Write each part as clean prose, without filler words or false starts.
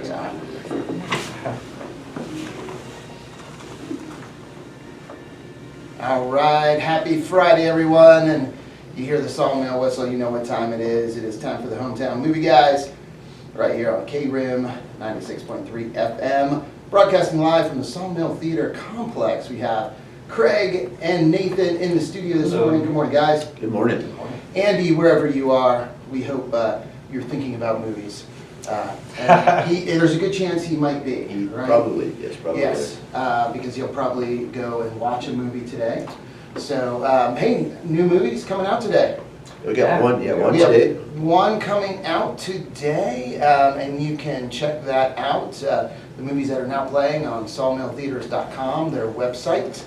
Yeah. All right, happy Friday, everyone. And you hear the Sawmill whistle, you know what time it is. It is time for the Hometown Movie Guys, right here on KRIM 96.3 FM. Broadcasting live from the Sawmill Theatre complex. We have Craig and Nathan in the studio this morning. Good morning, guys. Good morning. Good morning. Andy, wherever you are, we hope you're thinking about movies. There's a good chance he might be, right? Probably, yes, probably. Yes, because he'll probably go and watch a movie today. So, hey, new movies coming out today. We got one We today. have one coming out today, and you can check that out. The movies that are now playing on sawmilltheatres.com, their website.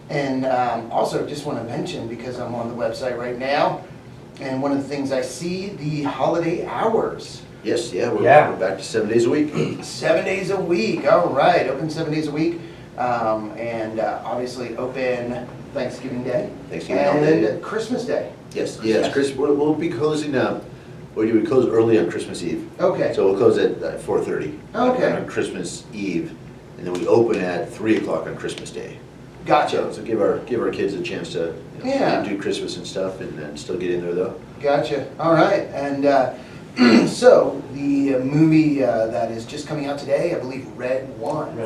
And also, just want to mention, because I'm on the website right now, and one of the things I see, the holiday hours. Yes, we're back to 7 days a week. 7 days a week, all right, open 7 days a week. And obviously open Thanksgiving Day. And Christmas Day. Yes. Chris, we'll be closing, we close early on Christmas Eve. Okay. So we'll close at 4:30 Okay. on Christmas Eve, and then we open at 3 o'clock on Christmas Day. Gotcha. So give our kids a chance to do Christmas and stuff, and still get in there though. Gotcha, all right, and so the movie that is just coming out today, I believe Red One.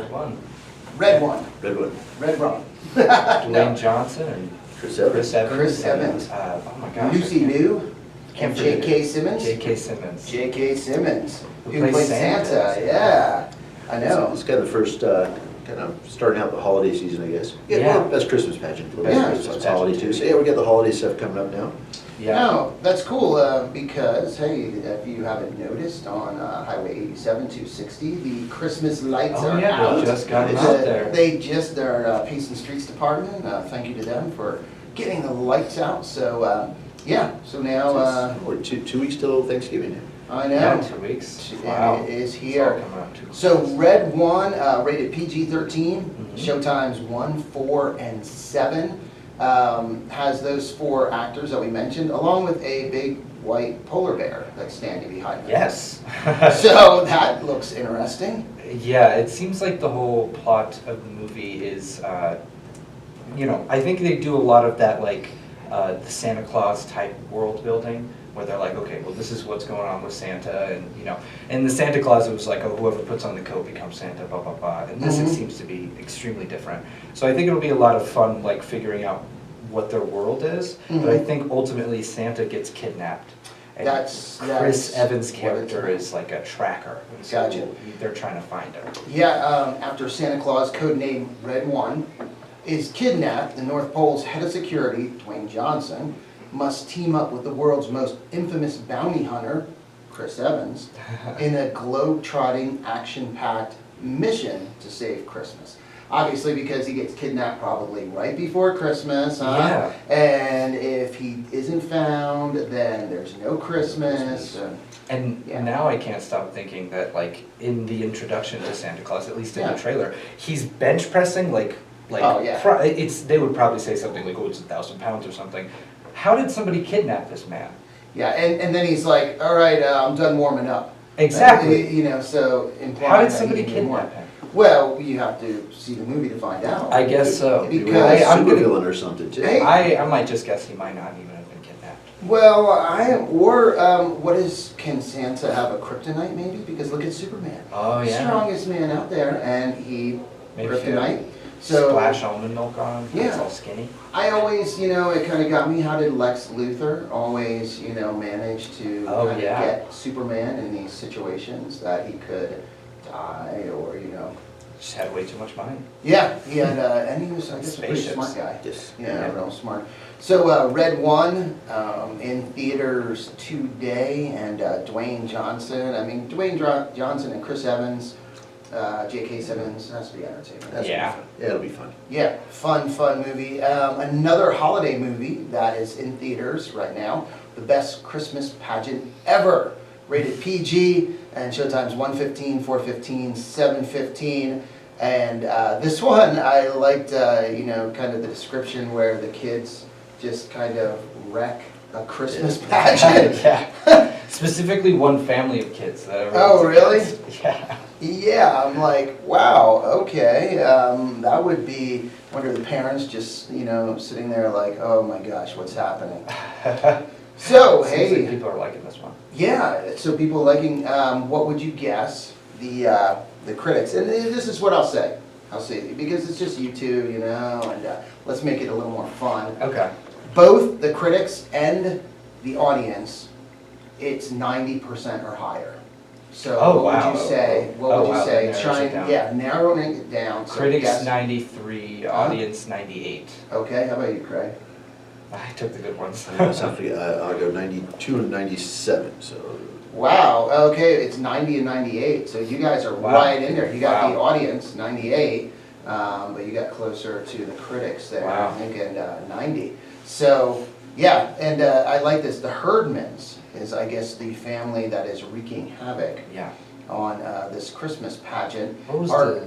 Dwayne Johnson and Chris Evans. Chris Evans. Oh my gosh. Lucy Liu. Can't J.K. forget Simmons. J.K. Simmons. J.K. Simmons. Who Who plays played Santa. Santa, yeah. I know. It's kind of the first, kind of starting out the holiday season, I guess. Yeah. Well, best Christmas pageant. Yeah. It's holiday too. So we got the holiday stuff coming up now. Yeah. No, that's cool because, hey, if you haven't noticed, on Highway 87 260, the Christmas lights are out. They just got them out there. They just, their Peace and Streets Department, thank you to them for getting the lights out. So, so now... We're 2 weeks till Thanksgiving. I know. Yeah, 2 weeks. Wow. It is It's here. all coming up 2 weeks. So Red One, rated PG-13, showtimes 1, 4, and 7. Has those 4 actors that we mentioned, along with a big white polar bear that's standing behind them. Yes. So that looks interesting. Yeah, it seems like the whole plot of the movie is, I think they do a lot of that, like, the Santa Claus type world building, where they're like, okay, well, this is what's going on with Santa, and, and the Santa Claus, it was like, oh, whoever puts on the coat becomes Santa, blah, blah, blah. And this, it seems to be extremely different. So I think it'll be a lot of fun, like, figuring out what their world is, but I think ultimately Santa gets kidnapped. And Chris Evans' character is like a tracker. So Gotcha. They're trying to find her. Yeah, after Santa Claus, codenamed Red One, is kidnapped, the North Pole's head of security, Dwayne Johnson, must team up with the world's most infamous bounty hunter, Chris Evans, in a globe-trotting, action-packed mission to save Christmas. Obviously, because he gets kidnapped probably right before Christmas, huh? Yeah. And if he isn't found, then there's no Christmas. And now I can't stop thinking that, like, in the introduction to Santa Claus, at least in the trailer, he's bench pressing they would probably say something like, oh, it's 1,000 pounds or something. How did somebody kidnap this man? Yeah, and then he's like, all right, I'm done warming up. Exactly. So implying How did that somebody he didn't warm. kidnap him? Well, you have to see the movie to find out. I guess so. Because I'm gonna- Supervillain or something too. Hey. I might just guess he might not even have been kidnapped. Well, can Santa have a kryptonite maybe? Because look at Superman. Oh, yeah. Strongest man out there, and he, Maybe kryptonite. So, splash almond milk on him, Yeah. it's all skinny. I always, it kind of got me, how did Lex Luthor always, manage to get Superman in these situations that he could die or, Just had way too much money. Yeah, he had, and he was, I guess, a pretty Spaceships. smart guy. Yes. Yeah, real smart. So, Red One, in theaters today, and Dwayne Johnson, Dwayne Johnson and Chris Evans, J.K. Simmons, that's to be entertaining. Yeah. It'll be fun. Yeah, fun movie. Another holiday movie that is in theaters right now, the best Christmas pageant ever. Rated PG, and showtimes 1:15, 4:15, 7:15. And this one, I liked, kind of the description where the kids just kind of wreck a Christmas pageant. Yeah. Specifically one family of kids that are. Oh, really? Yeah. Yeah, I'm like, wow, okay, that would be, wonder the parents just, sitting there like, oh my gosh, what's happening? So, Seems like hey, people are liking this one. yeah, so people liking, what would you guess, the critics, and this is what I'll say, because it's just you two, and let's make it a little more fun. Okay. Both the critics and the audience, it's 90% or higher. So Oh, what wow. would you say? What Oh, would you wow, say? that narrows it down. Yeah, narrowing it down. So Critics guess. 93, audience 98. Okay, how about you, Craig? I took the good ones. I'll go 92 and 97, so. Wow, okay, it's 90 and 98, so you guys are Wow. right in there. You got the Wow. audience, 98, but you got closer to the critics there, Wow. I think, and 90. So, yeah, and I like this. The Herdmans is, I guess, the family that is wreaking havoc Yeah. on this Christmas pageant. What was Our-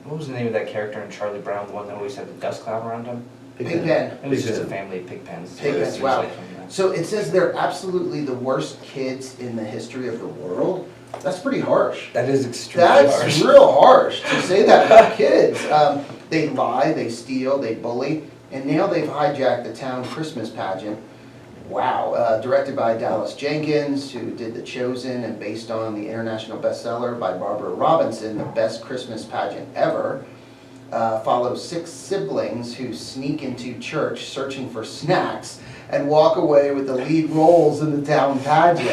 what was the name of that character in Charlie Brown, the one that always had the dust cloud around him? Pig Pen. It was just a Pig Pen. family of pig pens. Pig It pens, seems wow. like from that. So it says they're absolutely the worst kids in the history of the world. That's pretty harsh. That is extremely That's harsh. real harsh to say that about kids. They lie, they steal, they bully, and now they've hijacked the town Christmas pageant. Wow, directed by Dallas Jenkins, who did The Chosen, and based on the international bestseller by Barbara Robinson, The Best Christmas Pageant Ever. Follows 6 siblings who sneak into church searching for snacks and walk away with the lead roles in the town pageant.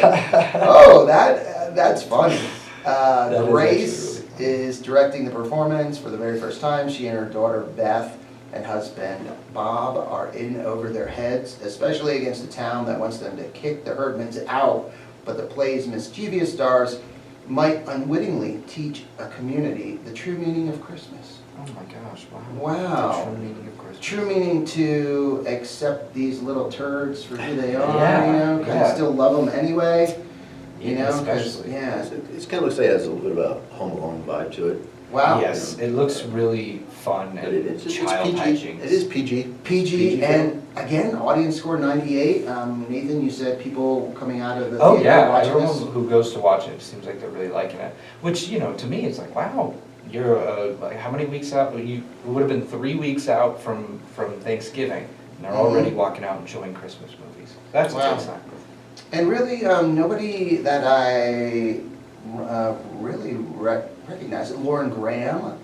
Oh, that's funny. That is Grace actually is directing the performance for the very first time. She and her daughter Beth and husband Bob are in over their heads, especially against a town that wants them to kick the Herdmans out. But the play's mischievous stars might unwittingly teach a community the true meaning of Christmas. Oh my gosh, wow. Wow. The true meaning of Christmas. True meaning to accept these little turds for who they are, Yeah, kind yeah. of still love them anyway, Yeah, 'cause, especially. yeah. It kind of looks like it has a little bit of a Home Alone vibe to it. Wow. Yes, it looks really fun But and it's child PG. hijinks. It is PG. PG, film. and again, audience score 98. Nathan, you said people coming out of the Oh theater yeah, watching everyone this. who goes to watch it seems like they're really liking it. Which, to me, it's like, wow, you're like how many weeks out? You would have been 3 weeks out from Thanksgiving, and they're already walking out enjoying Christmas movies. That's a Wow. good sign. And really, nobody that I really recognize. Lauren Graham,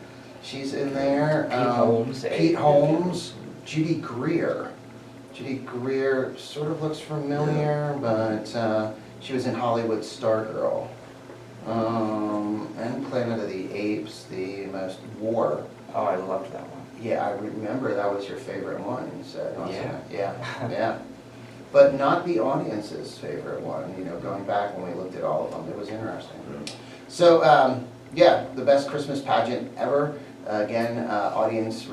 she's in there. Pete Holmes, Pete Holmes, Judy Greer. Judy Greer sort of looks familiar, but she was in Hollywood Stargirl. And Planet of the Apes, the most war. Oh, I loved that one. Yeah, I remember that was your favorite one, you said, wasn't Yeah. it? Yeah, yeah. But not the audience's favorite one, going back when we looked at all of them, it was interesting. So, yeah, the best Christmas pageant ever. Again, audiences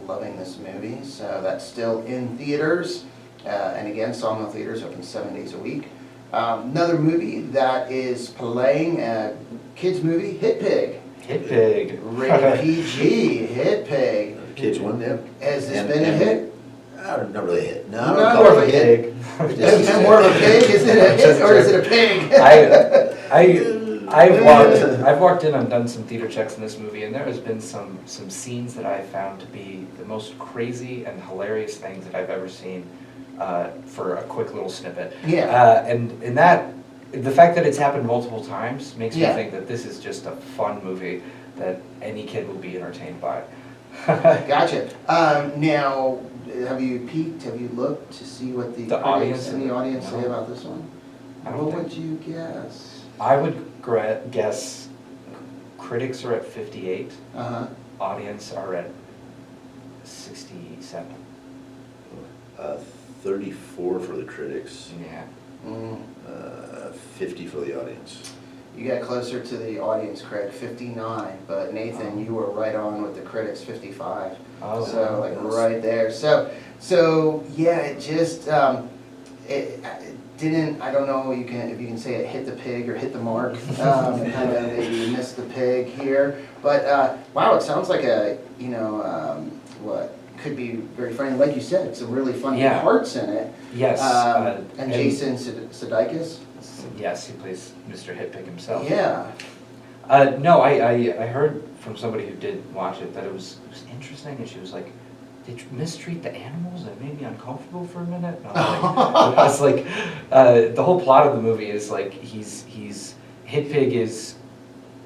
loving this movie, so that's still in theaters. And again, Sawmill Theatres open 7 days a week. Another movie that is playing, kids movie, Hit Pig. Hit Pig. Rated PG, Hit Pig. Kids one, yeah. Has this And- been a and- hit? Not really a hit. No, I Not don't call more it of a a hit. Is it more of a pig? Is it a hit or is it a pig? I've walked in and done some theater checks in this movie, and there has been some scenes that I found to be the most crazy and hilarious things that I've ever seen for a quick little snippet. Yeah. And in that, the fact that it's happened multiple times makes me Yeah. think that this is just a fun movie that any kid will be entertained by. Gotcha. Now, have you peeked, have you looked to see what the critics audience and the audience say no. about this one? I don't What think- would you guess? I would guess critics are at 58, Uh-huh. audience are at 67. 34 for the critics, Yeah. Mm. 50 for the audience. You got closer to the audience, Craig, 59, but Nathan, you were right on with the critics, 55. Oh, So, like, nice. right there. So yeah, it just, it didn't, I don't know if you can say it hit the pig or hit the mark. Kind of maybe missed the pig here. But, wow, it sounds like a, could be very funny. Like you said, some really funny Yeah. parts in it. Yes. And Jason Sudeikis. Yes, he plays Mr. Hitpick himself. Yeah. No, I heard from somebody who did watch it that it was interesting, and she was like, they mistreat the animals, and it made me uncomfortable for a minute. And I was like, the whole plot of the movie is like, Hitpig is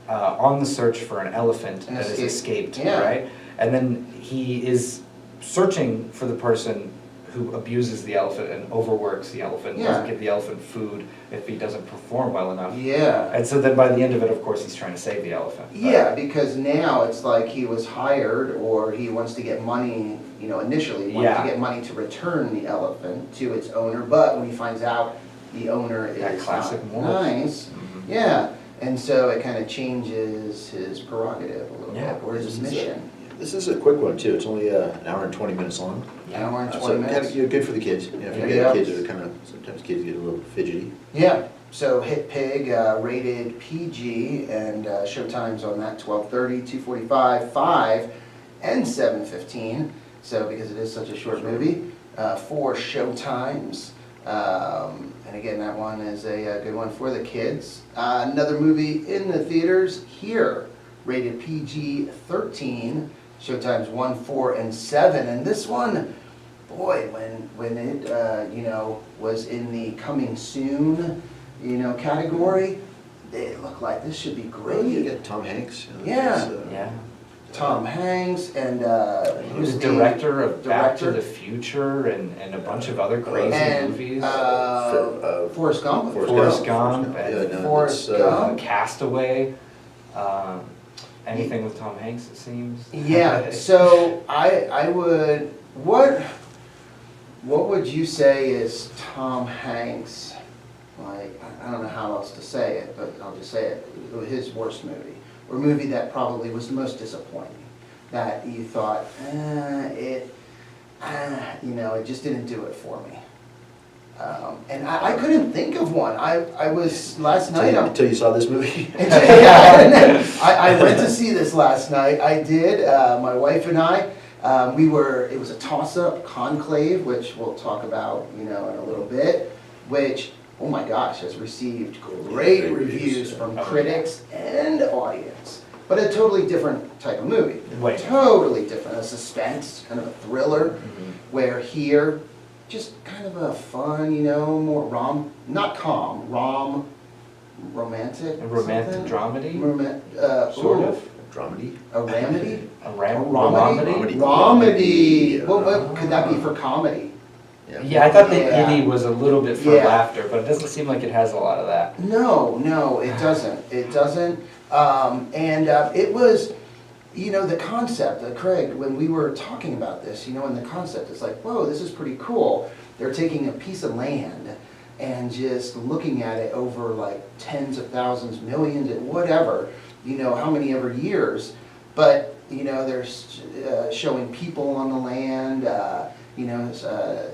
on the search for an elephant that has escaped, Yeah. right? And then he is searching for the person who abuses the elephant and overworks the elephant, Yeah. doesn't give the elephant food if he doesn't perform well enough. Yeah. And so then by the end of it, of course, he's trying to save the elephant. But- Yeah, because now it's like he was hired, or he wants to get money, initially he wanted Yeah. to get money to return the elephant to its owner, but when he finds out the owner That is classic not moral. nice, Mhm. yeah, and so it kind of changes his prerogative a little Yeah. bit, or his mission. This is a quick one too, it's only an hour and 20 minutes long. An hour and So 20 kinda, minutes. good for the kids, if you Yeah. got kids that are kind of, sometimes kids get a little fidgety. Yeah, so Hit Pig, rated PG, and showtimes on that 12:30, 2:45, 5, and 7:15. So because it is such a short movie, 4 showtimes. And again, that one is a good one for the kids. Another movie in the theaters here, rated PG-13, showtimes 1, 4, and 7. And this one, boy, when it was in the coming soon category, it looked like this should be You great. get Tom Hanks. Yeah. it's, Yeah. Tom Hanks and Who's the director of Back to the Future and a bunch of other crazy and movies. Forrest Gump. Forrest Gump and Yeah, no, Forrest it's, Gump. Castaway. Anything with Tom Hanks, it seems. Yeah. So I would what would you say is Tom Hanks? Like, I don't know how else to say it, but I'll just say it. His worst movie, or movie that probably was the most disappointing. That you thought, it just didn't do it for me. And I couldn't think of one. I was last night. Until you saw this movie. Yeah, I went to see this last night. I did. My wife and I. It was a toss-up, Conclave, which we'll talk about, in a little bit. Which, oh my gosh, has received great reviews from critics and audience. But a totally different type of movie. Wait. Totally different. A suspense, kind of a thriller. Mhm. Where here, just kind of a fun, more romantic. A romantic something? dramedy? Sort of. Dramedy. A remedy? A Romedy? Romedy. What could that be for comedy? Yeah, I thought the Yeah. itty was a little bit for Yeah. laughter, but it doesn't seem like it has a lot of that. No, it doesn't. It doesn't. It was, the concept, Craig, when we were talking about this, and the concept, it's like, whoa, this is pretty cool. They're taking a piece of land and just looking at it over like tens of thousands, millions, and whatever, how many ever years. But, they're showing people on the land,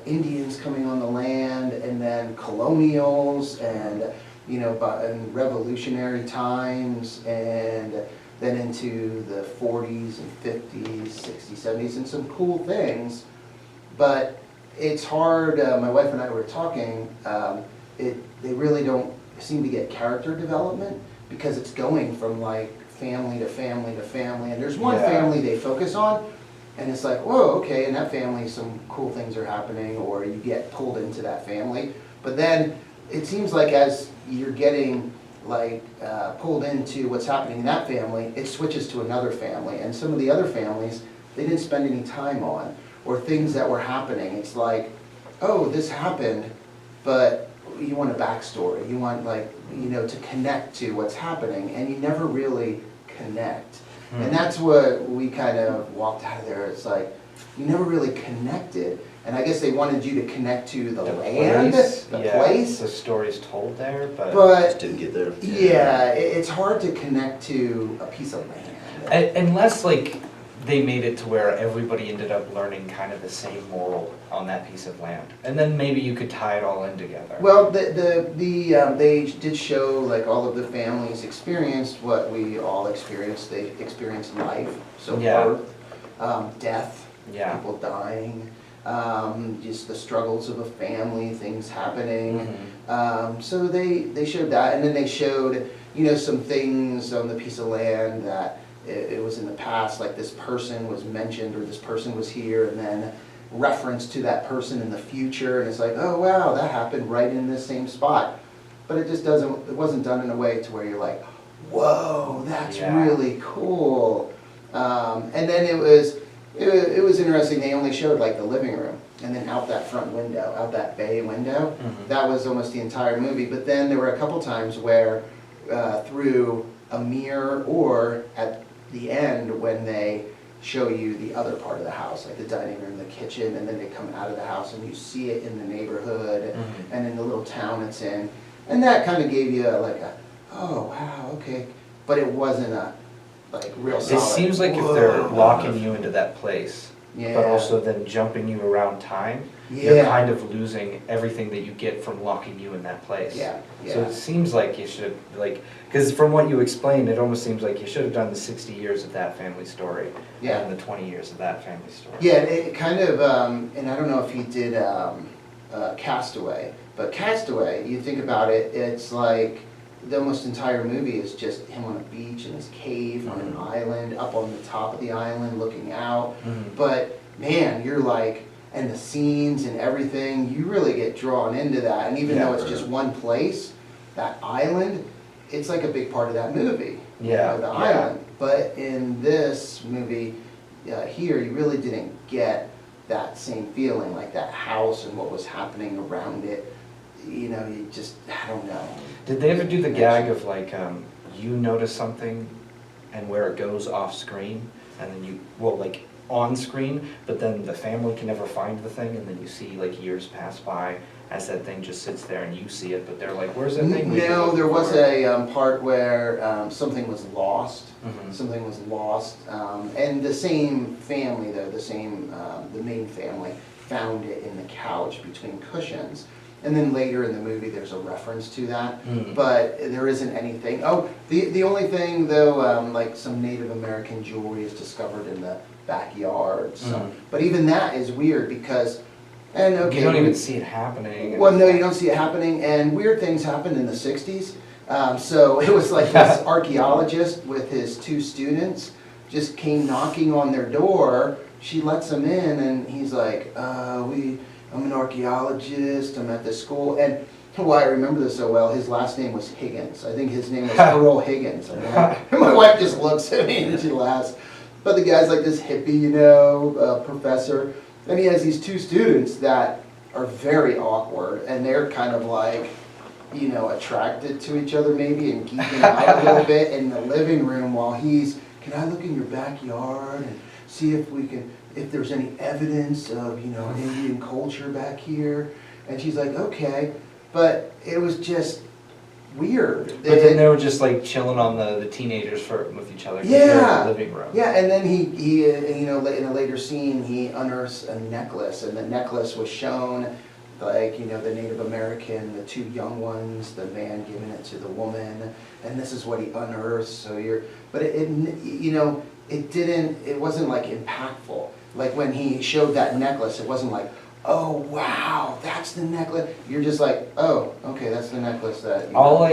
Indians coming on the land, and then colonials, and in revolutionary times, and then into the 40s and 50s, 60s, 70s, and some cool things. But it's hard, my wife and I were talking, they really don't seem to get character development, because it's going from like family to family to family, and there's one Yeah. family they focus on, and it's like, whoa, okay, in that family some cool things are happening, or you get pulled into that family. But then it seems like as you're getting pulled into what's happening in that family, it switches to another family, and some of the other families they didn't spend any time on, or things that were happening. It's like, oh, this happened, but you want a backstory. You want to connect to what's happening, and you never really connect. And that's what we kind of walked out of there. It's like, you never really connected. And I guess they wanted you to connect to the land, the place. The story's told there, Just But, didn't get there. yeah, it's hard to connect to a piece of land. Unless they made it to where everybody ended up learning kind of the same moral on that piece of land, and then maybe you could tie it all in together. Well, they did show all of the families experienced what we all experienced. They experienced life, so Yeah. birth, death, Yeah. people dying, just the struggles of a family, things happening. So they showed that, and then they showed, some things on the piece of land that it was in the past, like this person was mentioned, or this person was here, and then reference to that person in the future, and it's like, oh wow, that happened right in this same spot. But it wasn't done in a way to where you're like, whoa, that's really cool. And then it was interesting, they only showed like the living room, and then out that front window, out that bay window. That was almost the entire movie. But then there were a couple times where through a mirror, or at the end when they show you the other part of the house, like the dining room, the kitchen, and then they come out of the house and you see it in the neighborhood and in the little town it's in. And that kind of gave you oh wow, okay. But it wasn't a real solid. It seems like if they're locking you into that place, Yeah. but also then jumping you around time, Yeah. you're kind of losing everything that you get from locking you in that place. Yeah, So yeah. it seems like you should, because from what you explained, it almost seems like you should have done the 60 years of that family story. Yeah. And the 20 years of that family story. Yeah, it kind of, and I don't know if he did Castaway, but Castaway, you think about it, it's like the almost entire movie is just him on a beach in his cave on an island, up on the top of the island looking out. But man, you're like, and the scenes and everything, you really get drawn into that. And even though it's just one place, that island, it's like a big part of that movie. The island. But in this movie here, you really didn't get that same feeling, like that house and what was happening around it. You just, I don't know. Did they ever do the gag of you notice something and where it goes off screen, and then on screen, but then the family can never find the thing, and then you see years pass by as that thing just sits there and you see it, but they're like, where's that thing? No, there was a part where something was lost. Something was lost, and the same family though, the main family found it in the couch between cushions. And then later in the movie, there's a reference to that, but there isn't anything. Oh, the only thing though, like some Native American jewelry is discovered in the backyard. But even that is weird because, and okay, you don't even see it happening. Well, no, you don't see it happening, and weird things happened in the '60s. So it was like this archaeologist with his 2 students just came knocking on their door. She lets him in, and he's like, I'm an archaeologist, I'm at this school, and why I remember this so well, his last name was Higgins. I think his name was Earl Higgins. And my wife just looks at me and she laughs. But the guy's like this hippie, professor, and he has these 2 students that are very awkward, and they're kind of like, attracted to each other maybe and geeking out a little bit in the living room while he's, can I look in your backyard and see if there's any evidence of, Indian culture back here? And she's like, okay. But it was just weird. But then they were just chilling on the teenagers with each other. Yeah. In the living room. Yeah, and then he in a later scene, he unearths a necklace, and the necklace was shown, the Native American, the 2 young ones, the man giving it to the woman, and this is what he unearths. So but it wasn't impactful. Like when he showed that necklace, it wasn't like, oh wow, that's the necklace. You're just like, oh, okay, that's the necklace that. All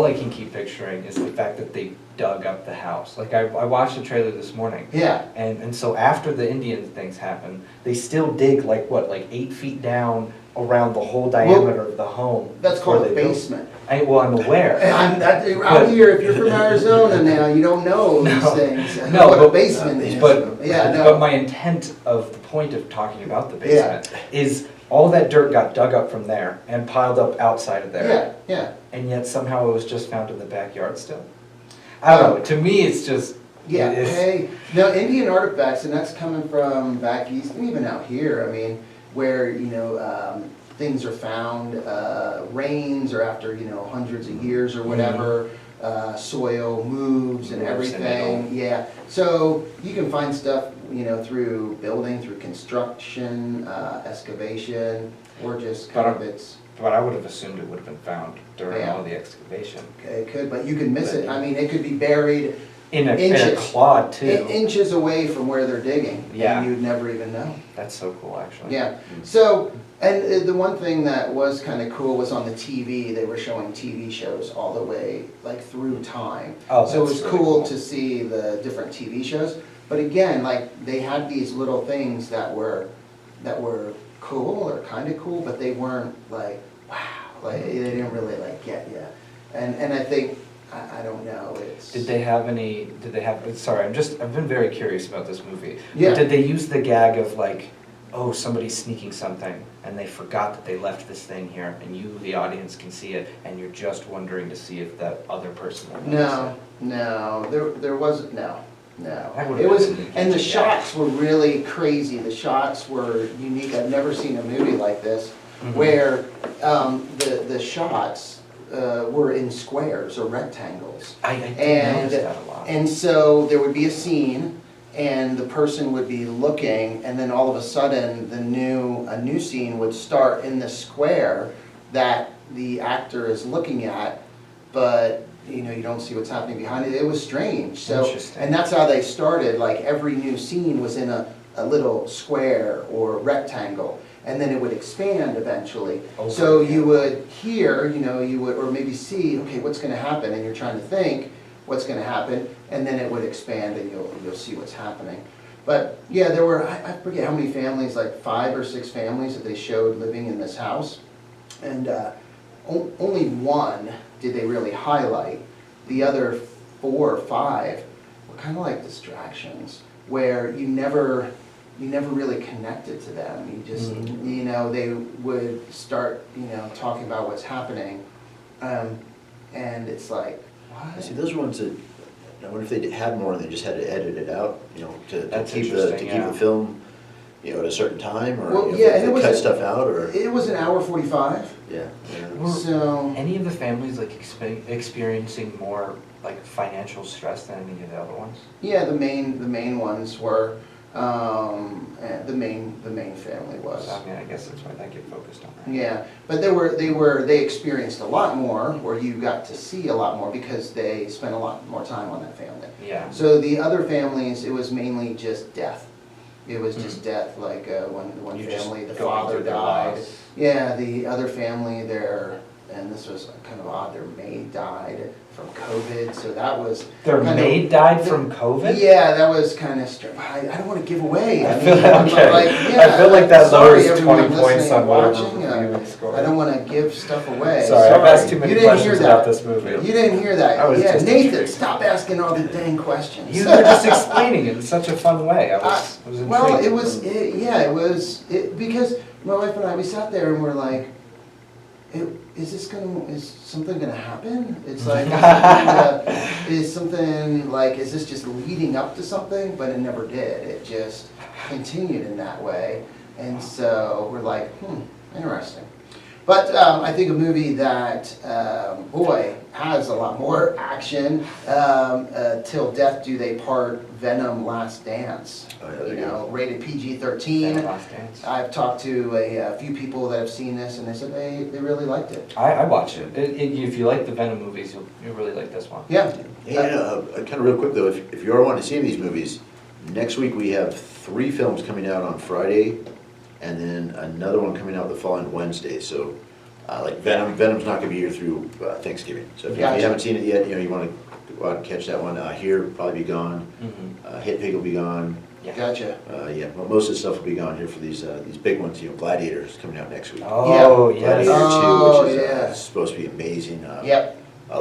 I can keep picturing is the fact that they dug up the house. I watched the trailer this morning. Yeah. And so after the Indian things happen, they still dig 8 feet down around the whole diameter of the home. That's called a basement. I'm aware. And out here, if you're from Arizona now, you don't know these things. No, what but a basement is. But my intent of the point of talking about the basement is all that dirt got dug up from there and piled up outside of there. Yeah. And yet somehow it was just found in the backyard still. I don't know. To me, it's just. Yeah. Hey, no, Indian artifacts, and that's coming from back east, and even out here. I mean, where things are found, rains or after hundreds of years or whatever, soil moves and everything. Yeah, so you can find stuff through building, through construction, excavation, or just kind of it's. But I would have assumed it would have been found during all the excavation. It could, but you can miss it. I mean, it could be buried In a inches. clod too. Inches away from where they're digging. Yeah. And you'd never even know. That's so cool, actually. Yeah, so, and the one thing that was kind of cool was on the TV, they were showing TV shows all the way, like, through time. Oh, So it was that's really cool cool. to see the different TV shows, but again, like, they had these little things that were cool, or kind of cool, but they weren't like, wow, like, they didn't really, like, get you. And I think, I don't know, it's. Did they have, sorry, I've been very curious about this movie. Yeah. But did they use the gag of like, oh, somebody's sneaking something, and they forgot that they left this thing here, and you, the audience, can see it, and you're just wondering to see if that other person will notice No, there wasn't, no. That would've It was, been and the engaging, shots were really crazy, the shots were unique, I've never seen a movie like this, Mhm. where the shots were in squares or rectangles. I did And, notice that a lot. and so there would be a scene, and the person would be looking, and then all of a sudden, a new scene would start in the square that the actor is looking at, but, you know, you don't see what's happening behind it. It was strange, so, Interesting. and that's how they started, like, every new scene was in a little square or rectangle, and then it would expand eventually. Over So again. you would hear, you know, or maybe see, okay, what's gonna happen, and you're trying to think what's gonna happen, and then it would expand and you'll see what's happening. But, yeah, there were, I forget how many families, like 5 or 6 families that they showed living in this house. And only one did they really highlight. The other 4 or 5 were kind of like distractions, where you never really connected to them. You just, you know, they would start, you know, talking about what's happening, and it's like, what? See, those are ones that, I wonder if they had more and they just had to edit it out, you know, to That's keep interesting, the film, you know, at a certain time, or Well, you know, yeah, if and it they was cut a- stuff out, or, It was an hour 45, yeah. Were so, any of the families like experiencing more like financial stress than any of the other ones? yeah, the main ones were, the main family was. I mean, I guess that's why they get focused on that. Yeah, but they experienced a lot more, where you got to see a lot more, because they spent a lot more time on that family. Yeah. So the other families, it was mainly just death. It was just death, like one You're just family, the going father through their died. loss. Yeah, the other family, and this was kind of odd, their maid died from COVID, so that was. Their kind of- maid died from COVID? Yeah, that was kind of strange. I don't want to give away. I mean, feel, I'm okay. like, I feel like I'm that sorry, lowers everyone 20 points listening on and whatever watching, viewing score. I don't want to give stuff away. Sorry, I've asked too many You didn't hear questions that. about this movie. You didn't hear that. I was Yeah, just Nathan, intrigued. stop asking all the dang questions. You were just explaining it in such a fun way. I was intrigued. Well, because my wife and I, we sat there and we're like, is something gonna happen? It's like, is this just leading up to something? But it never did. It just continued in that way. And so we're like, interesting. But I think a movie that, has a lot more action, Till Death Do They Part, Venom Last Dance. Oh, yeah, there You you know, go. rated PG-13. Last Dance. I've talked to a few people that have seen this, and they said they really liked it. I watch it. If you like the Venom movies, you'll really like this one. Yeah. And kind of real quick though, if you are wanting to see these movies, next week we have 3 films coming out on Friday, and then another one coming out the following Wednesday. So, like Venom's not gonna be here through Thanksgiving. So if you Gotcha. haven't seen it yet, you know, you wanna go out and catch that one. Here will probably be gone. Mm-hmm. Hit Pig will be gone. Yeah. Gotcha. Yeah, well, most of the stuff will be gone here for these big ones. You know, Gladiator's coming out next week. Oh, Gladiator yes. 2, Oh, which is yeah. supposed to be amazing. Yep.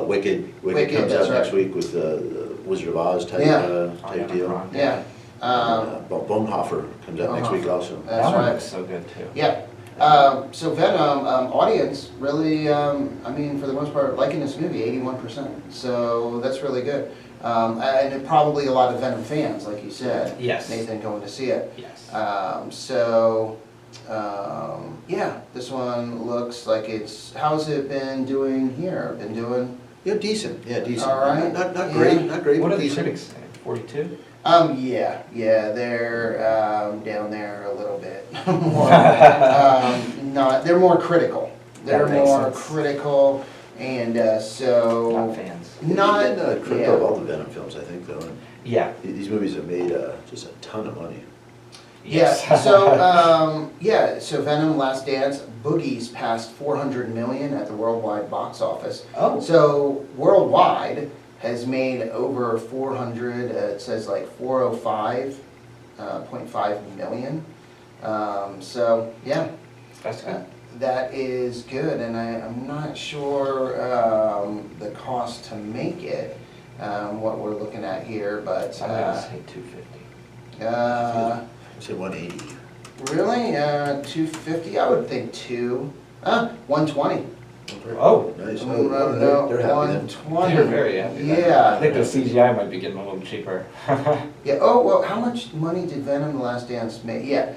Wicked Wicked, comes that's out next right. week with the Wizard of Oz type Yeah. deal. Omicron. Yeah. Bonhoeffer comes out next week also. That's That one right. looks so good too. Yeah. So Venom, audience really, I mean, for the most part, liking this movie, 81%. So that's really good. And probably a lot of Venom fans, like you said. Yes. Nathan going to see it. Yes. Yeah, this one looks like it's, how's it been doing here? Been doing? Yeah, decent. Yeah, decent. All right. Not Yeah. great. Not great. What but do the decent. critics say? 42? Yeah, they're down there a little bit more. They're more critical. They're That makes more sense. critical, and Not so fans. Not, They've been crimped up all the Venom films, I think, though. And Yeah. these movies have made just a ton of money. Yeah, Yes. so Venom: Last Dance, Boogie's passed 400 million at the worldwide box office. Oh. So worldwide has made over 400. It says like 405.5 million. So yeah, That's good. that is good, and I'm not sure the cost to make it. What we're looking at here, but I'm gonna say 250. uh, I say 180. really, 250? I would think 120. Oh. Nice. No, They're happy then. 120. They're very happy. I Yeah. think the CGI might be getting a little cheaper. Yeah. Oh well, how much money did Venom: The Last Dance make? Yeah.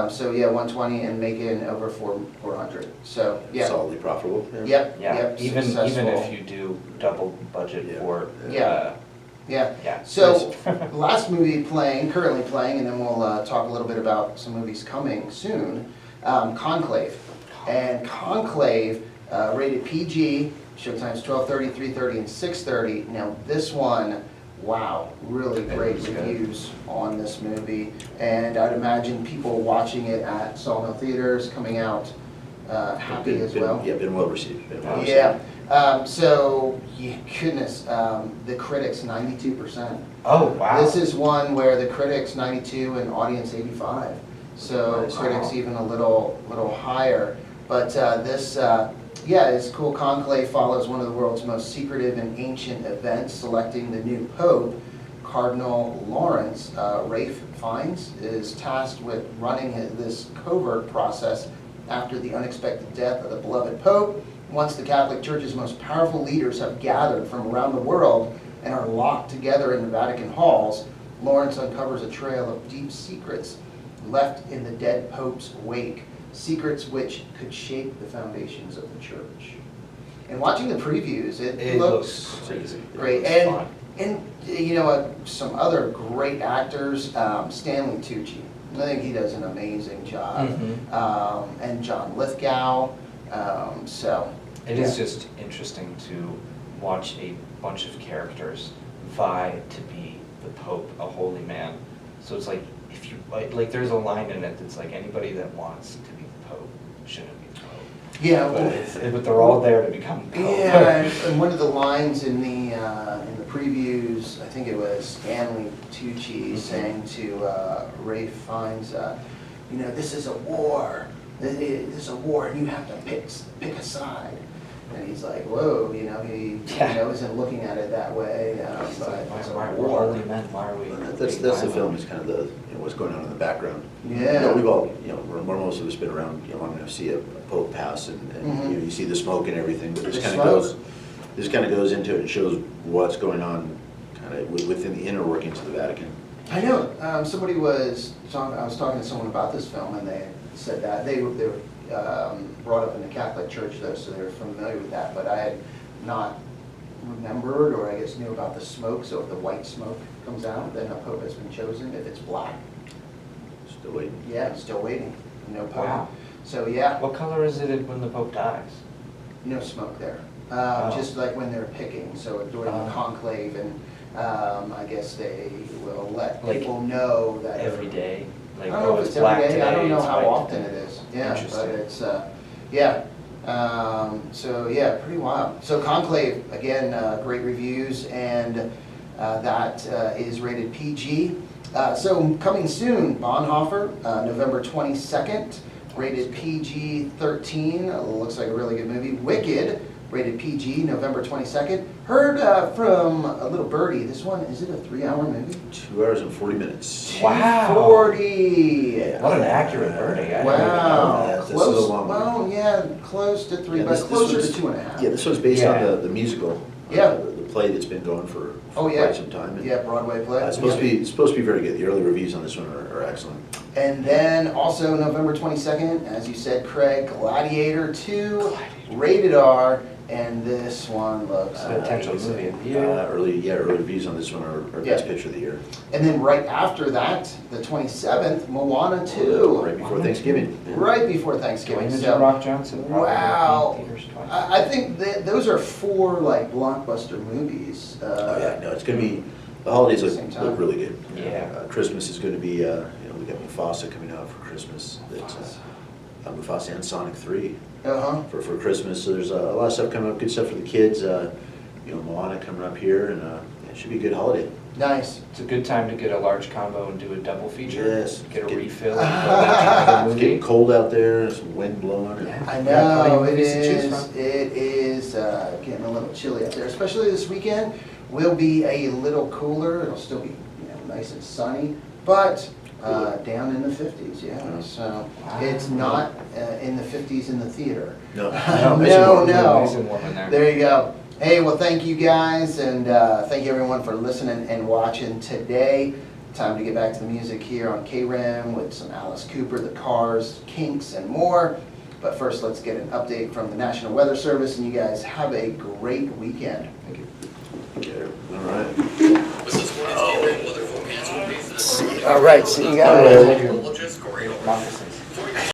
So yeah, 120 and making over 400. So yeah. Solidly profitable. Yep. Yeah, Yep. even Successful. if you do double budget Yeah. for, Yeah. Yeah. yeah. So, last movie currently playing, and then we'll talk a little bit about some movies coming soon. Conclave, and Conclave rated PG. Showtime's 12:30, 3:30, and 6:30. Now this one, wow, really great was good. reviews on this movie, and I'd imagine people watching it at Sawmill Theatres coming out happy as well. Yeah, been well received. Yeah. Goodness, the critics 92%. Oh, wow. This is one where the critics 92 and audience 85. So Nice. critics Wow. even a little higher. But this, it's cool. Conclave follows one of the world's most secretive and ancient events, selecting the new pope. Cardinal Lawrence, Rafe Fiennes, is tasked with running this covert process after the unexpected death of the beloved pope. Once the Catholic Church's most powerful leaders have gathered from around the world and are locked together in the Vatican halls, Lawrence uncovers a trail of deep secrets left in the dead pope's wake, secrets which could shape the foundations of the church. And watching the previews, it looks crazy. great. It looks And some other great actors, Stanley Tucci. I think he does an amazing job. And John Lithgow. It is just interesting to watch a bunch of characters vie to be the Pope, a holy man. So it's like, if you, like there's a line in it that's like, anybody that wants to be the Pope shouldn't be the Pope. Yeah, But they're all there to become Pope. yeah, and one of the lines in the previews, I think it was Stanley Tucci saying to Rafe Fiennes, this is a war. This is a war, and you have to pick a side. And he's like, whoa, he isn't looking at it that way. But it's a We're war. holy men, why are we? That's the film, is kind of what's going on in the background. Yeah. We've all, most of us been around long enough to see a pope pass, and Mhm. you see the smoke and everything, but The this kind of goes into it and shows what's going on kind of within the inner workings of the Vatican. I know. I was talking to someone about this film, and they said that they were brought up in the Catholic Church, though, so they were familiar with that. But I had not remembered, or I guess knew about the smoke. So if the white smoke comes out, then a pope has been chosen. If it's black, Still waiting. yeah, still waiting. No pope. Wow. So yeah, What color is it when the Pope dies? no smoke there. Oh. Just like when they're picking. So during the Oh. conclave, and I guess they will let Like people know that Every day? I Like, don't know oh, if it's it's black every day, I today, don't know it's how white often today. it is, yeah, but Interesting. it's, pretty wild. So Conclave, again, great reviews, and that is rated PG. So coming soon, Bonhoeffer, November 22nd, rated PG-13, looks like a really good movie. Wicked, rated PG, November 22nd. Heard from a little birdie, this one, is it a 3-hour movie? 2 hours and 40 minutes. Wow. 40. What an accurate birdie. I didn't even know Wow, that. That's close, so long. well, yeah, close to 3, Yeah, but this closer was- to 2.5. Yeah, this was based on Yeah. the musical. Yeah. The play that's been going for Oh, yeah. quite some time. And, Yeah, Broadway play. It's supposed to be very good. The early reviews on this one are excellent. And then also November 22nd, as you said, Craig, Gladiator 2, rated R, And this one looks Potential amazing. movie of the year. Early reviews on this one are best Yeah. picture of the year. And then right after that, the 27th, Moana 2. Right before Thanksgiving. Yeah. Right before Thanksgiving. Dwayne the So, Rock Johnson. probably wow. in theaters twice. I think that those are 4 like blockbuster movies. Oh, yeah, no, it's gonna be, the holidays Same time. look really good. Yeah. Christmas is gonna be, you know, we got Mufasa coming out for Christmas. That's, Mufasa and Sonic 3 Uh-huh. for Christmas. So there's a lot of stuff coming up, good stuff for the kids. You know, Moana coming up here, and it should be a good holiday. Nice. It's a good time to get a large combo and do a double feature. Yes. Get a Get- refill and go back to another It's getting movie. cold out there, there's some wind blowing. and- Yeah. I Yeah, know, plenty of it movies to choose is, from. it is getting a little chilly out there, especially this weekend. Will be a little cooler, it'll still be, you know, nice and sunny, but down in the 50s, yeah. Yeah. So it's not in the 50s in the theater. No. No, No. Nice and warm in there. There you go. Hey, well, thank you guys, and thank you everyone for listening and watching today. Time to get back to the music here on KRIM with some Alice Cooper, The Cars, Kinks, and more. But first, let's get an update from the National Weather Service, and you guys have a great weekend. Thank you. Yeah, all right. This is what weather forecast will be for the All right, see you guys.